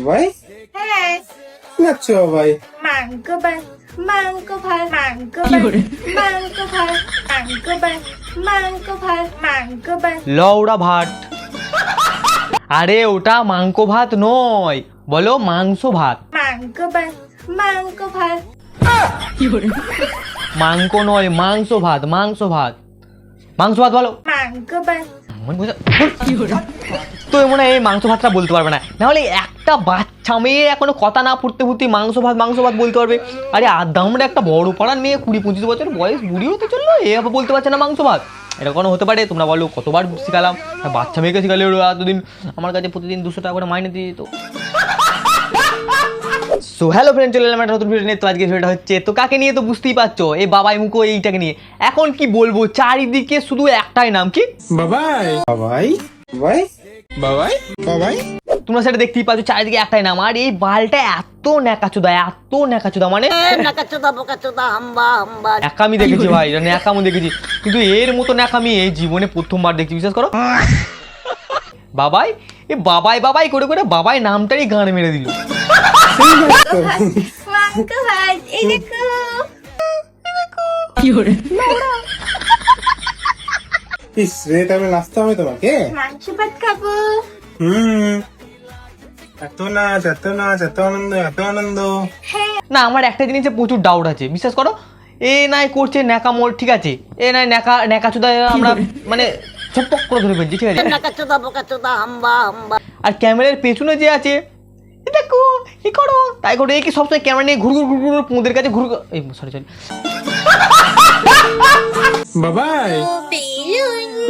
ভাই হ্যাঁ নাচছো ভাই? মাংস ভাত মাংস ভাত মাংস ভাত মাংস ভাত মাংস ভাত মাংস ভাত মাংস ভাত লওড়া ভাত। আরে ওটা মাংস ভাত নয়, বলো মাংস ভাত। মাংস ভাত মাংস ভাত মাংস নয়, মাংস ভাত, মাংস ভাত, মাংস ভাত বলো। মাংস ভাত তো মনে হয় এই মাংস ভাতটা বলতে পারবে না, নাহলে একটা বাচ্চা মেয়ে এখনো কথা না ফুটতে ফুটতে মাংস ভাত বলতে পারবে। আরে আদামরা একটা বড় পাড়ার মেয়ে 20-25 বছর বয়স, বুড়ি হতে চললো, এভাবে বলতে পারছে না মাংস ভাত। এটা কোনো হতে পারে? তোমরা বলো, কতবার শিখালাম, বাচ্চা মেয়েকে শিখালে ওরা এতদিন আমার কাছে প্রতিদিন 200 টাকা করে মাইনে দিয়ে দিত। সো হ্যালো ফ্রেন্ড, চলে এলাম একটা নতুন ভিডিও নিয়ে। তো আজকে ভিডিওটা হচ্ছে, তো কাকে নিয়ে তো বুঝতেই পারছো, এই বাবাই মুখো এইটাকে নিয়ে। এখন কি বলবো, চারিদিকে শুধু একটাই নাম, কি বাবাই বাবাই বাবাই বাবাই বাবাই। তোমরা সেটা দেখতেই পাচ্ছ, চারিদিকে একটাই নাম। আর এই বালটা এত ন্যাকাচোদা মানে ন্যাকামি দেখেছি ভাই, ন্যাকামো দেখেছি, কিন্তু এর মতো ন্যাকামি এই জীবনে প্রথমবার দেখছি, বিশ্বাস করো। বাবাই, এ বাবাই বাবাই করে করে বাবাই নামটারই গান মেরে দিল। মাংস ভাত এই দেখো ইস রে, তাহলে নাচতে হবে তোমাকে। মাংস ভাত খাবো। এত নাচ এত নাচ এত আনন্দ এত আনন্দ। না, আমার একটা জিনিসে প্রচুর ডাউট আছে, বিশ্বাস করো। এ নাই করছে ন্যাকামোর, ঠিক আছে, এ নাই ন্যাকাচোদা আমরা মানে ছটপক করে ধরে ফেলছি, ঠিক আছে। আর ক্যামেরার পেছনে যে আছে, এ দেখো কি করো তাই করো, এই কি সবসময় ক্যামেরা নিয়ে ঘুর তোমাদের কাছে ঘুর, এই সরি বাবাই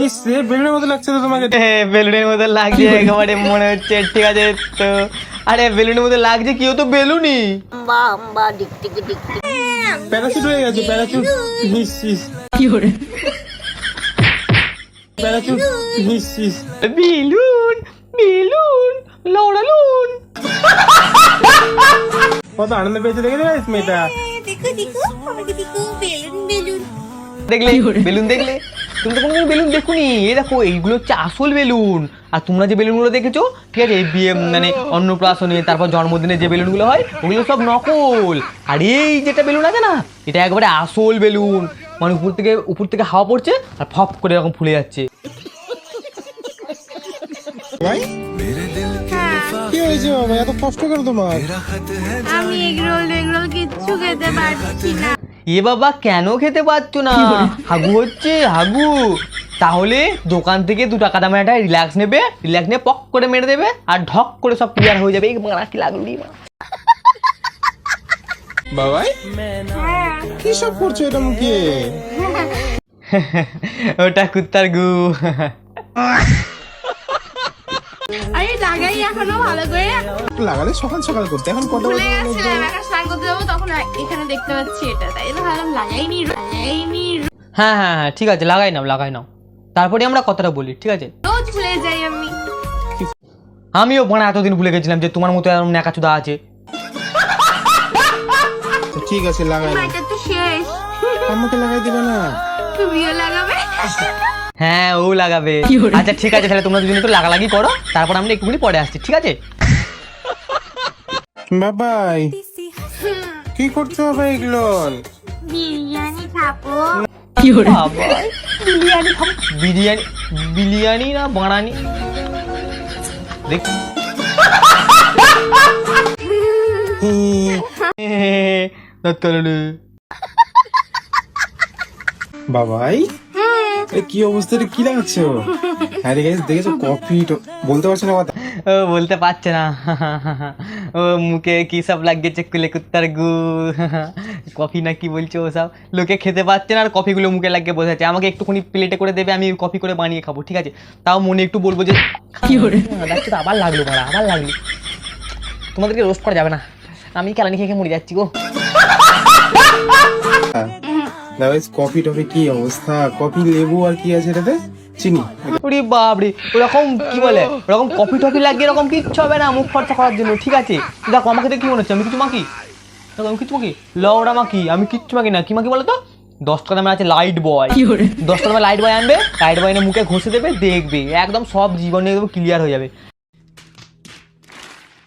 ইস রে, বেলুনের মতো লাগছে তো তোমাকে। বেলুনের মতো লাগছে একেবারে, মনে হচ্ছে, ঠিক আছে। তো আরে বেলুনের মতো লাগছে, কি হতো বেলুনই প্যারাশুট হয়ে গেছে, প্যারাশুট। ইস ইস প্যারাশুট। ইস ইস বেলুন লড়ালুন। কত আনন্দ পেয়েছে দেখে দেখ মেয়েটা। দেখো দেখো আমাকে দেখো, বেলুন বেলুন দেখলে বেলুন, দেখলে তুমি তো কোনোদিন বেলুন দেখুনি। এই দেখো, এইগুলো হচ্ছে আসল বেলুন। আর তোমরা যে বেলুনগুলো দেখেছো, ঠিক আছে, এই বিয়ে মানে অন্নপ্রাশনে, তারপর জন্মদিনে যে বেলুনগুলো হয়, ওগুলো সব নকল। আর এই যেটা বেলুন আছে না, এটা একবারে আসল বেলুন। মানে উপর থেকে হাওয়া পড়ছে আর ফপ করে এরকম ফুলে যাচ্ছে। ভাই কি হয়েছে বাবা, এত কষ্ট করো তোমার? আমি এগরোল কিচ্ছু খেতে পারছি না। এ বাবা, কেন খেতে পারছো না? হাগু হচ্ছে, হাগু। তাহলে দোকান থেকে 2 টাকা দামের একটা রিল্যাক্স নিয়ে পক করে মেরে দেবে, আর ঢক করে সব ক্লিয়ার হয়ে যাবে। এই মারা কি লাগলো বাবাই কি সব করছো এটা মুখে? ওটা কুত্তার গু। আরে লাগাই এখনো ভালো করে, লাগালে সকাল সকাল করতে, এখন কত ভুলে গেছিলাম। এখন স্নান করতে যাবো, তখন এখানে দেখতে পাচ্ছি এটা, তাই তো ভাবলাম লাগাইনি। হ্যাঁ হ্যাঁ হ্যাঁ, ঠিক আছে, লাগাই নাও। তারপরে আমরা কথাটা বলি, ঠিক আছে। রোজ ভুলে যাই আমি। আমিও মানে এতদিন ভুলে গেছিলাম যে তোমার মতো এরকম ন্যাকাচুদা আছে। ঠিক আছে, লাগাই না। এটা তো শেষ, আমাকে লাগাই দিবে না? তুমিও লাগাবে? হ্যাঁ, ও লাগাবে। আচ্ছা ঠিক আছে, তাহলে তোমরা দুজন একটু লাগালাগি করো, তারপর আমরা একটুখানি পরে আসছি, ঠিক আছে। বাবাই কি করছো বাবা এগুলো? বিরিয়ানি খাবো। বাবাই, বিরিয়ানি না বাড়ানি দেখ। বাবাই কি অবস্থা, কি লাগাচ্ছো? আরে গাইস দেখেছো, কফি বলতে পারছে না কথা। ও বলতে পারছে না, ও মুখে কি সব লাগিয়েছে, কুলে কুত্তার গু, কফি না কি বলছে ওসব। লোকে খেতে পাচ্ছে না আর কফিগুলো মুখে লাগিয়ে বসেছে। আমাকে একটুখানি প্লেটে করে দেবে, আমি কফি করে বানিয়ে খাবো, ঠিক আছে। তাও মনে একটু বলবো যে দেখছো তো, আবার লাগলো মারা, আবার লাগলো। তোমাদেরকে রোস্ট করা যাবে না, আমি কেলানি খেয়ে মরে যাচ্ছি গো। কফি টফি কি অবস্থা? কফি, লেবু আর কি আছে এটাতে? চিনি। ওরে বাপরে, ওরকম কি বলে, ওরকম কফি টফি লাগিয়ে এরকম কিচ্ছু হবে না মুখ খরচা করার জন্য, ঠিক আছে। দেখো আমাকে দেখে কি মনে হচ্ছে আমি কিছু মাখি? দেখো আমি কিছু মাখি, লওড়া মাখি, আমি কিচ্ছু মাখি না। কি মাখি বলো তো? 10 টাকা দামের আছে লাইট বয়, 10 টাকা দামের লাইট বয় আনবে, লাইট বয় এনে মুখে ঘষে দেবে, দেখবে একদম সব জীবনে একদম ক্লিয়ার হয়ে যাবে।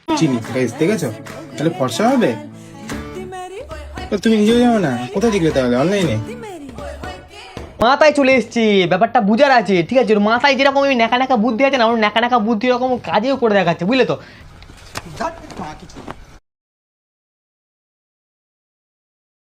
চিনি গাইস দেখেছো, তাহলে ফর্সা হবে। তো তুমি নিজেও জানো না, কোথায় দেখলে তাহলে অনলাইনে? মাথায় চলে এসেছি, ব্যাপারটা বুঝার আছে, ঠিক আছে? ওর মাথায় যেরকম ওই ন্যাকা ন্যাকা বুদ্ধি আছে না, ওর ন্যাকা ন্যাকা বুদ্ধি এরকম কাজেও করে দেখাচ্ছে, বুঝলে তো?